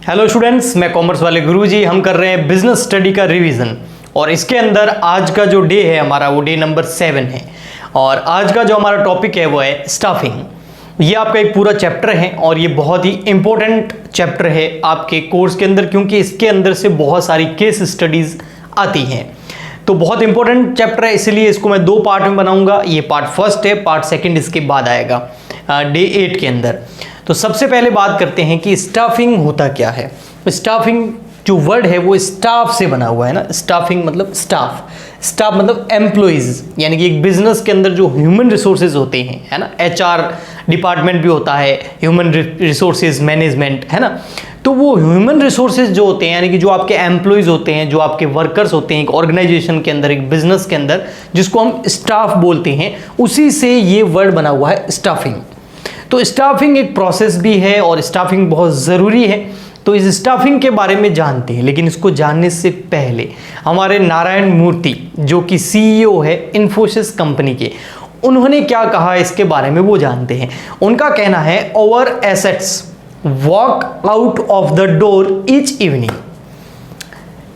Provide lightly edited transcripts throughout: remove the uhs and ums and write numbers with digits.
Hello students, मैं commerce वाले गुरुजी। हम कर रहे हैं बिजनेस स्टडी का रिवीजन और इसके अंदर आज का जो डे है हमारा वो डे नंबर 7 है। और आज का जो हमारा टॉपिक है वो है स्टाफिंग। ये आपका एक पूरा चैप्टर है और ये बहुत ही इंपॉर्टेंट चैप्टर है आपके कोर्स के अंदर, क्योंकि इसके अंदर से बहुत सारी केस स्टडीज आती हैं। तो बहुत इंपॉर्टेंट चैप्टर है, इसलिए इसको मैं 2 पार्ट में बनाऊंगा। ये पार्ट फर्स्ट है, पार्ट सेकंड इसके बाद आएगा डे 8 के अंदर। तो सबसे पहले बात करते हैं कि स्टाफिंग होता क्या है। स्टाफिंग जो वर्ड है वो स्टाफ से बना हुआ है ना। स्टाफिंग मतलब स्टाफ, स्टाफ मतलब एम्प्लॉइज, यानी कि एक बिजनेस के अंदर जो ह्यूमन रिसोर्सेज होते हैं, है ना। HR डिपार्टमेंट भी होता है, ह्यूमन रिसोर्सेज मैनेजमेंट, है ना। तो वो ह्यूमन रिसोर्सेज जो होते हैं, यानी कि जो आपके एम्प्लॉइज होते हैं, जो आपके वर्कर्स होते हैं एक ऑर्गेनाइजेशन के अंदर, एक बिजनेस के अंदर, जिसको हम स्टाफ बोलते हैं, उसी से ये वर्ड बना हुआ है स्टाफिंग। तो स्टाफिंग एक प्रोसेस भी है और स्टाफिंग बहुत ज़रूरी है। तो इस स्टाफिंग के बारे में जानते हैं, लेकिन इसको जानने से पहले हमारे नारायण मूर्ति जो कि CEO है इन्फोसिस कंपनी के, उन्होंने क्या कहा इसके बारे में वो जानते हैं। उनका कहना है our assets walk out of the door each evening.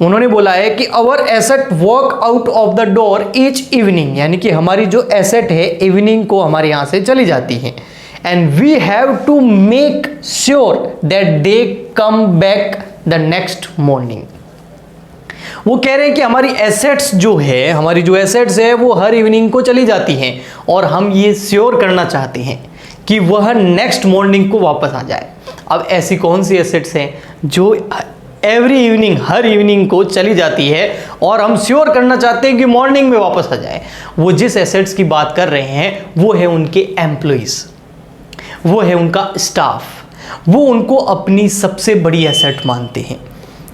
उन्होंने बोला है कि our asset walk out of the door each evening, यानी कि हमारी जो एसेट है इवनिंग को हमारे यहाँ से चली जाती है। And we have to make sure that they come back the next morning. वो कह रहे हैं कि हमारी एसेट्स जो है, हमारी जो एसेट्स है वो हर इवनिंग को चली जाती हैं और हम ये श्योर करना चाहते हैं कि वह नेक्स्ट मॉर्निंग को वापस आ जाए। अब ऐसी कौन सी एसेट्स हैं जो एवरी इवनिंग, हर इवनिंग को चली जाती है और हम श्योर करना चाहते हैं कि मॉर्निंग में वापस आ जाए? वो जिस एसेट्स की बात कर रहे हैं वो है उनके एम्प्लॉइज, वो है उनका स्टाफ। वो उनको अपनी सबसे बड़ी एसेट मानते हैं।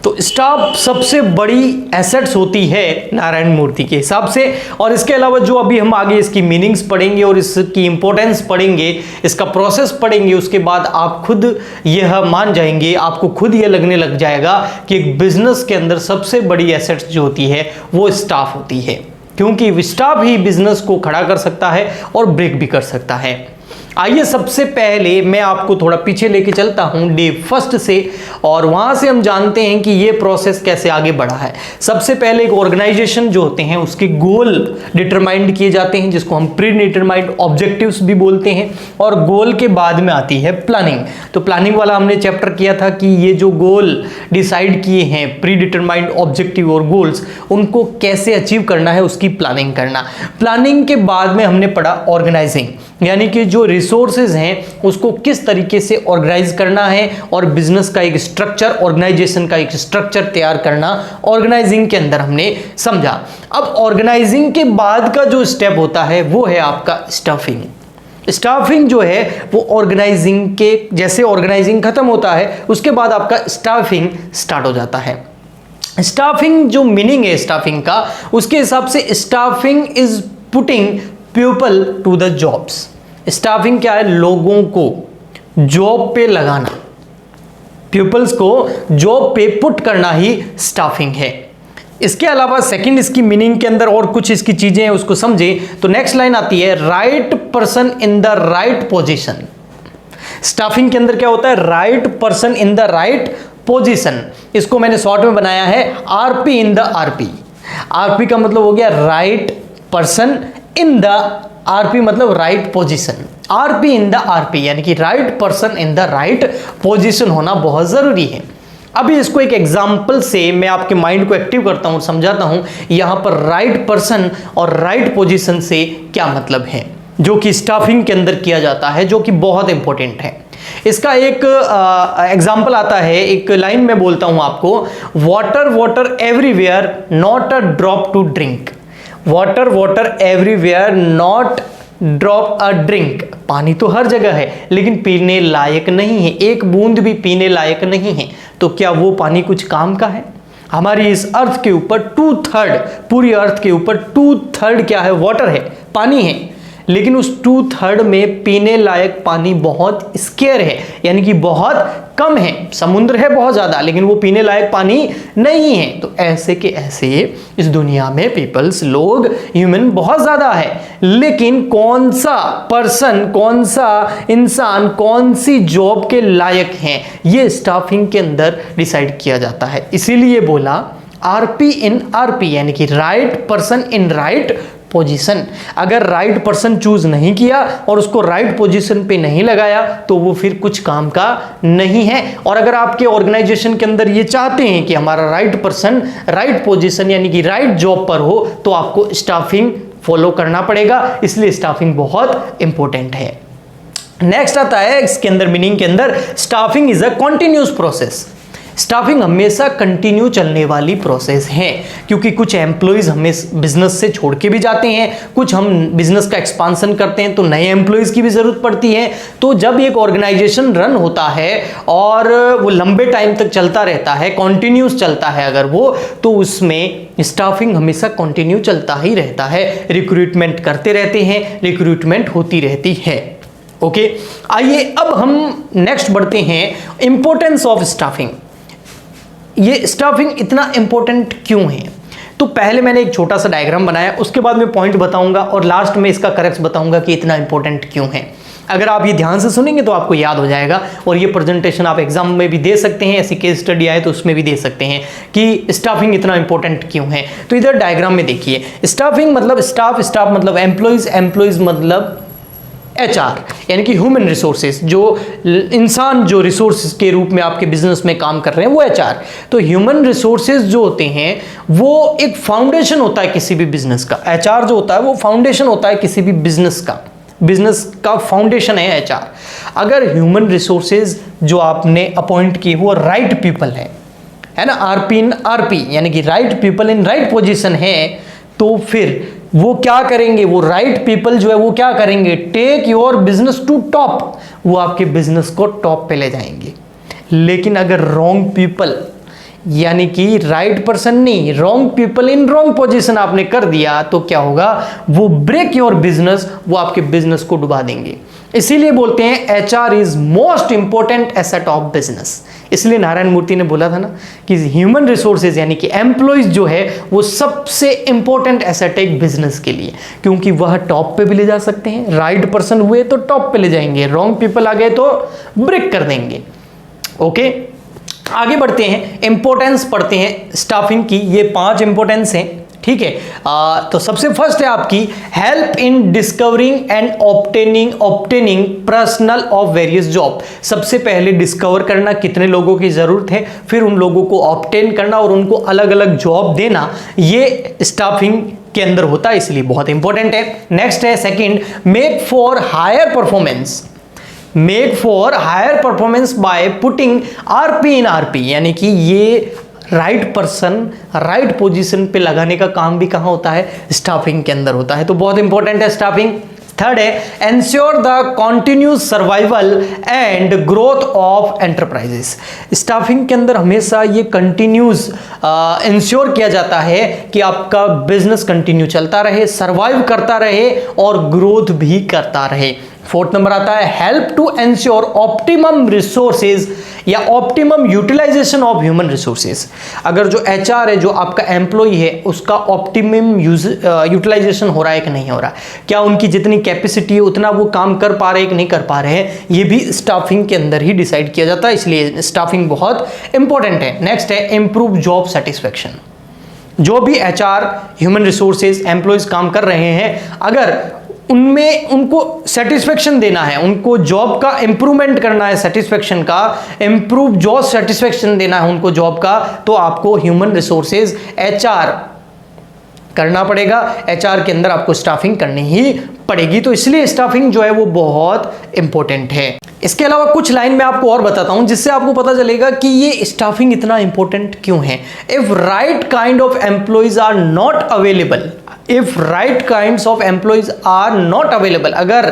तो स्टाफ सबसे बड़ी एसेट्स होती है नारायण मूर्ति के हिसाब से। और इसके अलावा जो अभी हम आगे इसकी मीनिंग्स पढ़ेंगे और इसकी इंपॉर्टेंस पढ़ेंगे, इसका प्रोसेस पढ़ेंगे, उसके बाद आप खुद यह मान जाएंगे, आपको खुद यह लगने लग जाएगा कि एक बिजनेस के अंदर सबसे बड़ी एसेट्स जो होती है वो स्टाफ होती है, क्योंकि स्टाफ ही बिजनेस को खड़ा कर सकता है और ब्रेक भी कर सकता है। आइए सबसे पहले मैं आपको थोड़ा पीछे लेके चलता हूं डे फर्स्ट से, और वहां से हम जानते हैं कि ये प्रोसेस कैसे आगे बढ़ा है। सबसे पहले एक ऑर्गेनाइजेशन जो होते हैं उसके गोल डिटरमाइंड किए जाते हैं, जिसको हम प्री डिटरमाइंड ऑब्जेक्टिव्स भी बोलते हैं। और गोल के बाद में आती है प्लानिंग। तो प्लानिंग वाला हमने चैप्टर किया था कि ये जो गोल डिसाइड किए हैं, प्री डिटरमाइंड ऑब्जेक्टिव और गोल्स, उनको कैसे अचीव करना है उसकी प्लानिंग करना। प्लानिंग के बाद में हमने पढ़ा ऑर्गेनाइजिंग, यानी कि जो रिसोर्सेज हैं उसको किस तरीके से ऑर्गेनाइज करना है और बिजनेस का एक स्ट्रक्चर, ऑर्गेनाइजेशन का एक स्ट्रक्चर तैयार करना ऑर्गेनाइजिंग के अंदर हमने समझा। अब ऑर्गेनाइजिंग के बाद का जो स्टेप होता है वो है आपका स्टाफिंग। स्टाफिंग जो है वो ऑर्गेनाइजिंग के, जैसे ऑर्गेनाइजिंग खत्म होता है उसके बाद आपका स्टाफिंग स्टार्ट हो जाता है। स्टाफिंग जो मीनिंग है स्टाफिंग का, उसके हिसाब से staffing is putting people to the jobs. Staffing क्या है? लोगों को जॉब पे लगाना, पीपल्स को जॉब पे पुट करना ही स्टाफिंग है। इसके अलावा सेकंड इसकी मीनिंग के अंदर और कुछ इसकी चीजें हैं, उसको समझे तो नेक्स्ट लाइन आती है right person in the right position. Staffing के अंदर क्या होता है? Right person in the right position. इसको मैंने शॉर्ट में बनाया है RP in the RP। RP का मतलब हो गया right person in the RP, मतलब right position. RP in the RP, यानी कि right person in the right position होना बहुत जरूरी है। अभी इसको एक एग्जांपल से मैं आपके माइंड को एक्टिव करता हूं, समझाता हूं यहां पर राइट पर्सन और राइट पोजीशन से क्या मतलब है, जो कि स्टाफिंग के अंदर किया जाता है, जो कि बहुत इंपॉर्टेंट है। इसका एक एग्जाम्पल आता है, एक लाइन में बोलता हूं आपको, water water everywhere not a drop to drink. Water water everywhere not drop a drink. पानी तो हर जगह है लेकिन पीने लायक नहीं है, एक बूंद भी पीने लायक नहीं है। तो क्या वो पानी कुछ काम का है? हमारी इस अर्थ के ऊपर 2/3, पूरी अर्थ के ऊपर 2/3 क्या है? वाटर है, पानी है। लेकिन उस 2/3 में पीने लायक पानी बहुत स्केयर है, यानी कि बहुत कम है। समुद्र है बहुत ज्यादा, लेकिन वो पीने लायक पानी नहीं है। तो ऐसे के ऐसे इस दुनिया में पीपल्स, लोग, ह्यूमन बहुत ज्यादा है, लेकिन कौन सा पर्सन, कौन सा इंसान कौन सी जॉब के लायक हैं, ये स्टाफिंग के अंदर डिसाइड किया जाता है। इसीलिए बोला आरपी इन आरपी, यानी कि right person in right position. अगर राइट पर्सन चूज नहीं किया और उसको राइट पोजीशन पे नहीं लगाया तो वो फिर कुछ काम का नहीं है। और अगर आपके ऑर्गेनाइजेशन के अंदर ये चाहते हैं कि हमारा राइट पर्सन राइट पोजीशन यानी कि राइट जॉब पर हो, तो आपको स्टाफिंग फॉलो करना पड़ेगा। इसलिए स्टाफिंग बहुत इंपॉर्टेंट है। नेक्स्ट आता है इसके अंदर मीनिंग के अंदर, staffing is a continuous process. Staffing हमेशा कंटिन्यू चलने वाली प्रोसेस है, क्योंकि कुछ एम्प्लॉइज हमें बिजनेस से छोड़ के भी जाते हैं, कुछ हम बिजनेस का एक्सपांसन करते हैं तो नए एम्प्लॉइज की भी जरूरत पड़ती है। तो जब एक ऑर्गेनाइजेशन रन होता है और वो लंबे टाइम तक चलता रहता है, कॉन्टिन्यूस चलता है अगर वो, तो उसमें स्टाफिंग हमेशा कंटिन्यू चलता ही रहता है। रिक्रूटमेंट करते रहते हैं, रिक्रूटमेंट होती रहती है। ओके, आइए अब हम नेक्स्ट बढ़ते हैं, इंपॉर्टेंस ऑफ स्टाफिंग। ये स्टाफिंग इतना इंपॉर्टेंट क्यों है? तो पहले मैंने एक छोटा सा डायग्राम बनाया, उसके बाद मैं पॉइंट बताऊंगा और लास्ट में इसका करेक्ट बताऊंगा कि इतना इंपॉर्टेंट क्यों है। अगर आप ये ध्यान से सुनेंगे तो आपको याद हो जाएगा, और ये प्रेजेंटेशन आप एग्जाम में भी दे सकते हैं, ऐसी केस स्टडी आए तो उसमें भी दे सकते हैं कि स्टाफिंग इतना इंपॉर्टेंट क्यों है। तो इधर डायग्राम में देखिए, स्टाफिंग मतलब स्टाफ, स्टाफ मतलब एम्प्लॉइज, एम्प्लॉइज मतलब HR यानी कि ह्यूमन रिसोर्सेज, जो इंसान जो रिसोर्सेज के रूप में आपके बिजनेस में काम कर रहे हैं वो HR। तो ह्यूमन रिसोर्सेज जो होते हैं वो एक फाउंडेशन होता है किसी भी बिजनेस का। HR जो होता है वो फाउंडेशन होता है किसी भी बिजनेस का, बिजनेस का फाउंडेशन है HR। अगर ह्यूमन रिसोर्सेज जो आपने अपॉइंट किए वो राइट पीपल है ना, RP इन RP यानी कि right people in right position है, तो फिर वो क्या करेंगे, वो राइट पीपल जो है वो क्या करेंगे, take your business to top, वो आपके बिजनेस को टॉप पे ले जाएंगे। लेकिन अगर रॉन्ग पीपल यानी कि राइट पर्सन नहीं, wrong people in wrong position आपने कर दिया तो क्या होगा, वो ब्रेक योर बिजनेस, वो आपके बिजनेस को डुबा देंगे। इसीलिए बोलते हैं HR is most important asset of business. इसलिए नारायण मूर्ति ने बोला था ना कि ह्यूमन रिसोर्सेज यानी कि एम्प्लॉइज जो है वो सबसे इंपॉर्टेंट एसेट है बिजनेस के लिए, क्योंकि वह टॉप पे भी ले जा सकते हैं। राइट पर्सन हुए तो टॉप पे ले जाएंगे, रॉन्ग पीपल आ गए तो ब्रेक कर देंगे। ओके, आगे बढ़ते हैं, इंपॉर्टेंस पढ़ते हैं स्टाफिंग की। ये 5 इंपॉर्टेंस हैं, ठीक है। तो सबसे फर्स्ट है आपकी help in discovering and obtaining personal of various job. सबसे पहले डिस्कवर करना कितने लोगों की जरूरत है, फिर उन लोगों को ऑब्टेन करना और उनको अलग अलग जॉब देना, ये स्टाफिंग के अंदर होता है, इसलिए बहुत इंपॉर्टेंट है। नेक्स्ट है second, make for higher performance. Make for higher performance by putting RP in RP, यानी कि ये राइट पर्सन राइट पोजीशन पे लगाने का काम भी कहां होता है, स्टाफिंग के अंदर होता है। तो बहुत इंपॉर्टेंट है स्टाफिंग। थर्ड है ensure the continuous survival and growth of enterprises. Staffing के अंदर हमेशा ये कंटिन्यूस इंश्योर किया जाता है कि आपका बिजनेस कंटिन्यू चलता रहे, सर्वाइव करता रहे और ग्रोथ भी करता रहे। फोर्थ नंबर आता है help to ensure optimum resources या optimum utilization of human resources. अगर जो HR है, जो आपका एम्प्लॉय है, उसका ऑप्टिमम यूटिलाइजेशन हो रहा है कि नहीं हो रहा है, क्या उनकी जितनी कैपेसिटी है उतना वो काम कर पा रहे हैं कि नहीं कर पा रहे हैं, ये भी स्टाफिंग के अंदर ही डिसाइड किया जाता है। इसलिए स्टाफिंग बहुत इंपॉर्टेंट है। नेक्स्ट है इंप्रूव जॉब सेटिस्फेक्शन। जो भी HR ह्यूमन रिसोर्सेज एम्प्लॉयज काम कर रहे हैं, अगर उनमें उनको सेटिस्फेक्शन देना है, उनको जॉब का इंप्रूवमेंट करना है, सेटिस्फेक्शन का इंप्रूव जॉब सेटिस्फेक्शन देना है उनको जॉब का, तो आपको ह्यूमन रिसोर्सेज HR करना पड़ेगा। HR के अंदर आपको स्टाफिंग करनी ही पड़ेगी। तो इसलिए स्टाफिंग जो है वो बहुत इंपॉर्टेंट है। इसके अलावा कुछ लाइन में आपको और बताता हूं जिससे आपको पता चलेगा कि ये स्टाफिंग इतना इंपॉर्टेंट क्यों है। If right kind of employees are not available, if right kinds of employees are not available, अगर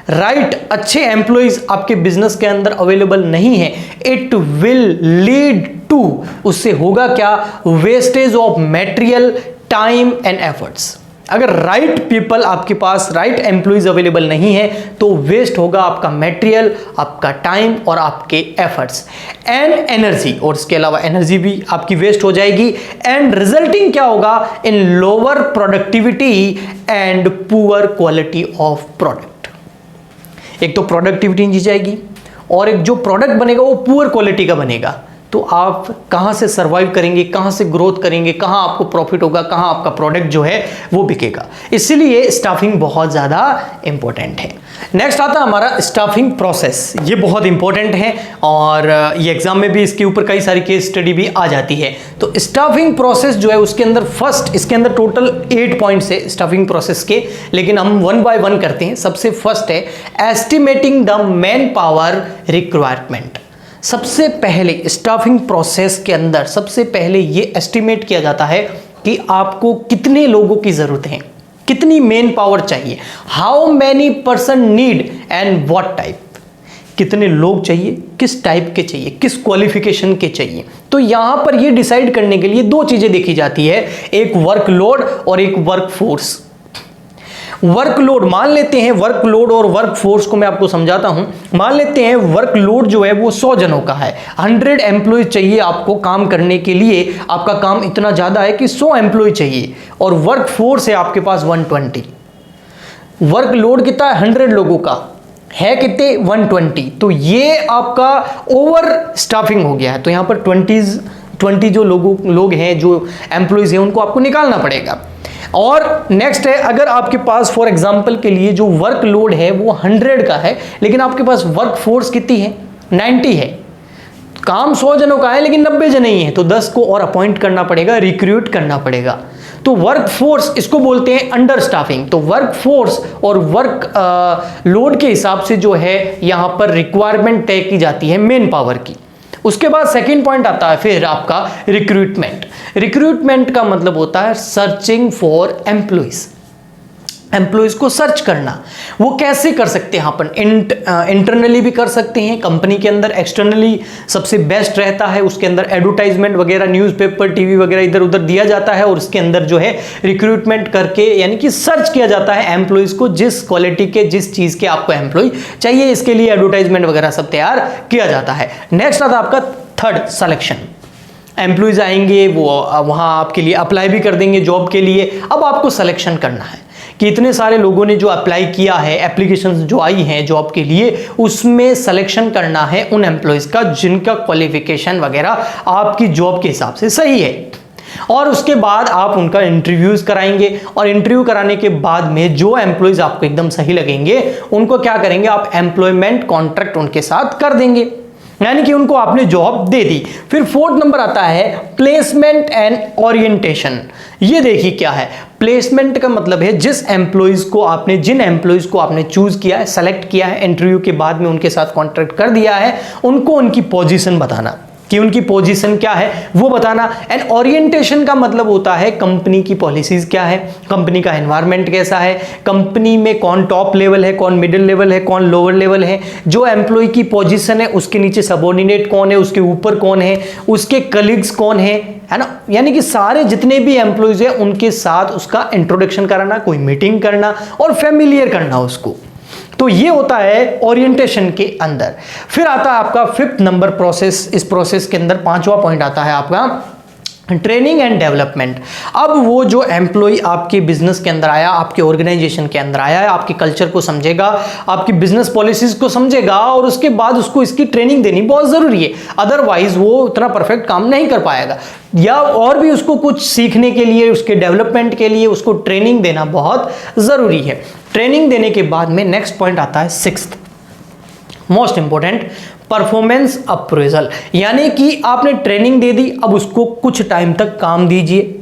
राइट अच्छे एम्प्लॉइज आपके बिजनेस के अंदर अवेलेबल नहीं है, इट विल लीड टू, उससे होगा क्या, wastage of material, time and efforts. अगर राइट पीपल आपके पास, राइट एम्प्लॉइज अवेलेबल नहीं है, तो वेस्ट होगा आपका मटेरियल, आपका टाइम और आपके एफर्ट्स एंड एनर्जी, और इसके अलावा एनर्जी भी आपकी वेस्ट हो जाएगी। एंड रिजल्टिंग क्या होगा, इन lower productivity and poor quality of product. एक तो प्रोडक्टिविटी नीचे जाएगी और एक जो प्रोडक्ट बनेगा वो पुअर क्वालिटी का बनेगा। तो आप कहाँ से सर्वाइव करेंगे, कहाँ से ग्रोथ करेंगे, कहाँ आपको प्रॉफिट होगा, कहाँ आपका प्रोडक्ट जो है वो बिकेगा। इसीलिए स्टाफिंग बहुत ज़्यादा इंपॉर्टेंट है। नेक्स्ट आता है हमारा स्टाफिंग प्रोसेस। ये बहुत इंपॉर्टेंट है और ये एग्जाम में भी इसके ऊपर कई सारी केस स्टडी भी आ जाती है। तो स्टाफिंग प्रोसेस जो है उसके अंदर फर्स्ट, इसके अंदर टोटल 8 पॉइंट्स है स्टाफिंग प्रोसेस के, लेकिन हम 1 बाय 1 करते हैं। सबसे फर्स्ट है estimating the man power requirement. सबसे पहले स्टाफिंग प्रोसेस के अंदर सबसे पहले ये एस्टिमेट किया जाता है कि आपको कितने लोगों की जरूरत है, कितनी मैन पावर चाहिए, how many person need and what type, कितने लोग चाहिए, किस टाइप के चाहिए, किस क्वालिफिकेशन के चाहिए। तो यहां पर ये डिसाइड करने के लिए 2 चीजें देखी जाती है, एक वर्कलोड और एक वर्कफोर्स। वर्कलोड मान लेते हैं, वर्कलोड और वर्कफोर्स को मैं आपको समझाता हूं। मान लेते हैं वर्कलोड जो है वो 100 जनों का है, 100 एम्प्लॉय चाहिए आपको काम करने के लिए, आपका काम इतना ज्यादा है कि 100 एम्प्लॉय चाहिए, और वर्कफोर्स है आपके पास 120। वर्कलोड कितना है, 100 लोगों का है, कितने 120। तो ये आपका ओवर स्टाफिंग हो गया है। तो यहां पर 20 जो लोग हैं, जो एम्प्लॉयज हैं, उनको आपको निकालना पड़ेगा। और नेक्स्ट है, अगर आपके पास फॉर एग्जांपल के लिए जो वर्कलोड है वो 100 का है, लेकिन आपके पास वर्कफोर्स कितनी है, 90 है, काम 100 जनों का है लेकिन 90 जन ही है, तो 10 को और अपॉइंट करना पड़ेगा, रिक्रूट करना पड़ेगा। तो वर्कफोर्स इसको बोलते हैं अंडर स्टाफिंग। तो वर्कफोर्स और वर्क लोड के हिसाब से जो है यहां पर रिक्वायरमेंट तय की जाती है मैन पावर की। उसके बाद सेकंड पॉइंट आता है फिर आपका रिक्रूटमेंट। रिक्रूटमेंट का मतलब होता है सर्चिंग फॉर एम्प्लॉइज, एम्प्लॉइज को सर्च करना। वो कैसे कर सकते हैं अपन, इंटरनली भी कर सकते हैं कंपनी के अंदर, एक्सटर्नली सबसे बेस्ट रहता है, उसके अंदर एडवर्टाइजमेंट वगैरह, न्यूज़पेपर, टीवी वगैरह इधर उधर दिया जाता है, और उसके अंदर जो है रिक्रूटमेंट करके यानी कि सर्च किया जाता है एम्प्लॉइज को, जिस क्वालिटी के, जिस चीज़ के आपको एम्प्लॉय चाहिए, इसके लिए एडवर्टाइजमेंट वगैरह सब तैयार किया जाता है। नेक्स्ट आता है आपका थर्ड, सिलेक्शन। एम्प्लॉइज आएंगे, वो वहाँ आपके लिए अप्लाई भी कर देंगे जॉब के लिए। अब आपको सिलेक्शन करना है कि इतने सारे लोगों ने जो अप्लाई किया है, एप्लीकेशंस जो आई हैं जॉब के लिए, उसमें सिलेक्शन करना है उन एम्प्लॉइज का जिनका क्वालिफिकेशन वगैरह आपकी जॉब के हिसाब से सही है। और उसके बाद आप उनका इंटरव्यूज कराएंगे, और इंटरव्यू कराने के बाद में जो एम्प्लॉइज आपको एकदम सही लगेंगे उनको क्या करेंगे, आप एम्प्लॉयमेंट कॉन्ट्रैक्ट उनके साथ कर देंगे, यानी कि उनको आपने जॉब दे दी। फिर 4th नंबर आता है प्लेसमेंट एंड ओरिएंटेशन। ये देखिए क्या है, प्लेसमेंट का मतलब है जिस एम्प्लॉइज को आपने, जिन एम्प्लॉइज को आपने चूज किया है, सेलेक्ट किया है, इंटरव्यू के बाद में उनके साथ कॉन्ट्रैक्ट कर दिया है, उनको उनकी पोजीशन बताना कि उनकी पोजीशन क्या है वो बताना। एंड ओरिएंटेशन का मतलब होता है कंपनी की पॉलिसीज क्या है, कंपनी का एनवायरनमेंट कैसा है, कंपनी में कौन टॉप लेवल है, कौन मिडिल लेवल है, कौन लोअर लेवल है, जो एम्प्लॉय की पोजीशन है उसके नीचे सबऑर्डिनेट कौन है, उसके ऊपर कौन है, उसके कलीग्स कौन है ना। यानी कि सारे जितने भी एम्प्लॉयज हैं उनके साथ उसका इंट्रोडक्शन कराना, कोई मीटिंग करना और फेमिलियर करना उसको। तो ये होता है ओरिएंटेशन के अंदर। फिर आता है आपका 5th नंबर प्रोसेस। इस प्रोसेस के अंदर 5वां पॉइंट आता है आपका ट्रेनिंग एंड डेवलपमेंट। अब वो जो एम्प्लॉय आपके बिजनेस के अंदर आया, आपके ऑर्गेनाइजेशन के अंदर आया है, आपके कल्चर को समझेगा, आपकी बिजनेस पॉलिसीज को समझेगा, और उसके बाद उसको इसकी ट्रेनिंग देनी बहुत जरूरी है, अदरवाइज वो उतना परफेक्ट काम नहीं कर पाएगा, या और भी उसको कुछ सीखने के लिए, उसके डेवलपमेंट के लिए उसको ट्रेनिंग देना बहुत जरूरी है। ट्रेनिंग देने के बाद में नेक्स्ट पॉइंट आता है 6th most important, performance appraisal. यानी कि आपने ट्रेनिंग दे दी, अब उसको कुछ टाइम तक काम दीजिए,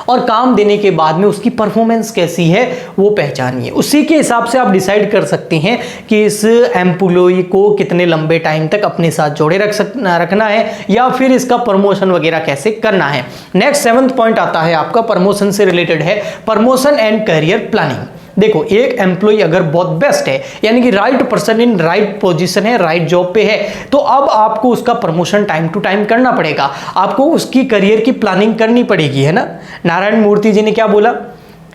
और काम देने के बाद में उसकी परफॉर्मेंस कैसी है वो पहचानिए। उसी के हिसाब से आप डिसाइड कर सकते हैं कि इस एम्प्लॉय को कितने लंबे टाइम तक अपने साथ जोड़े रखना है, या फिर इसका प्रमोशन वगैरह कैसे करना है। नेक्स्ट 7th पॉइंट आता है आपका, प्रमोशन से रिलेटेड है, प्रमोशन एंड करियर प्लानिंग। देखो, एक एम्प्लॉय अगर बहुत बेस्ट है, यानी कि right person in right position है, राइट जॉब पे है, तो अब आपको उसका प्रमोशन टाइम टू टाइम करना पड़ेगा, आपको उसकी करियर की प्लानिंग करनी पड़ेगी, है ना। नारायण मूर्ति जी ने क्या बोला,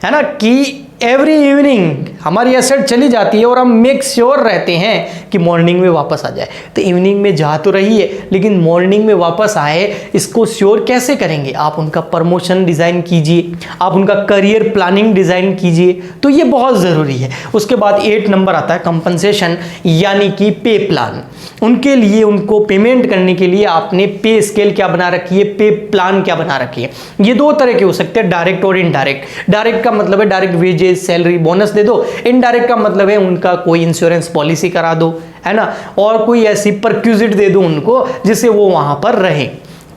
है ना, कि एवरी इवनिंग हमारी एसेट चली जाती है और हम मेक श्योर रहते हैं कि मॉर्निंग में वापस आ जाए। तो इवनिंग में जा तो रही है लेकिन मॉर्निंग में वापस आए, इसको श्योर कैसे करेंगे? आप उनका प्रमोशन डिज़ाइन कीजिए, आप उनका करियर प्लानिंग डिज़ाइन कीजिए, तो ये बहुत ज़रूरी है। उसके बाद 8 नंबर आता है कंपनसेशन, यानी कि पे प्लान। उनके लिए, उनको पेमेंट करने के लिए आपने पे स्केल क्या बना रखी है, पे प्लान क्या बना रखी है। ये 2 तरह के हो सकते हैं, डायरेक्ट और इनडायरेक्ट। डायरेक्ट का मतलब है डायरेक्ट वेजेस, सैलरी, बोनस दे दो। इनडायरेक्ट का मतलब है उनका कोई इंश्योरेंस पॉलिसी करा दो, है ना, और कोई ऐसी परक्यूजिट दे दो उनको जिससे वो वहां पर रहे।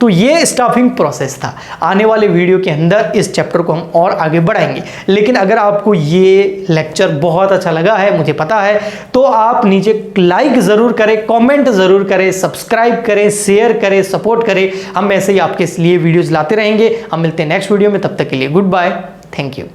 तो ये स्टाफिंग प्रोसेस था। आने वाले वीडियो के अंदर इस चैप्टर को हम और आगे बढ़ाएंगे। लेकिन अगर आपको ये लेक्चर बहुत अच्छा लगा है, मुझे पता है, तो आप नीचे लाइक ज़रूर करें, कमेंट ज़रूर करें, सब्सक्राइब करें, शेयर करें, सपोर्ट करें। हम ऐसे ही आपके लिए वीडियोज़ लाते रहेंगे। हम मिलते हैं नेक्स्ट वीडियो में, तब तक के लिए गुड बाय, थैंक यू।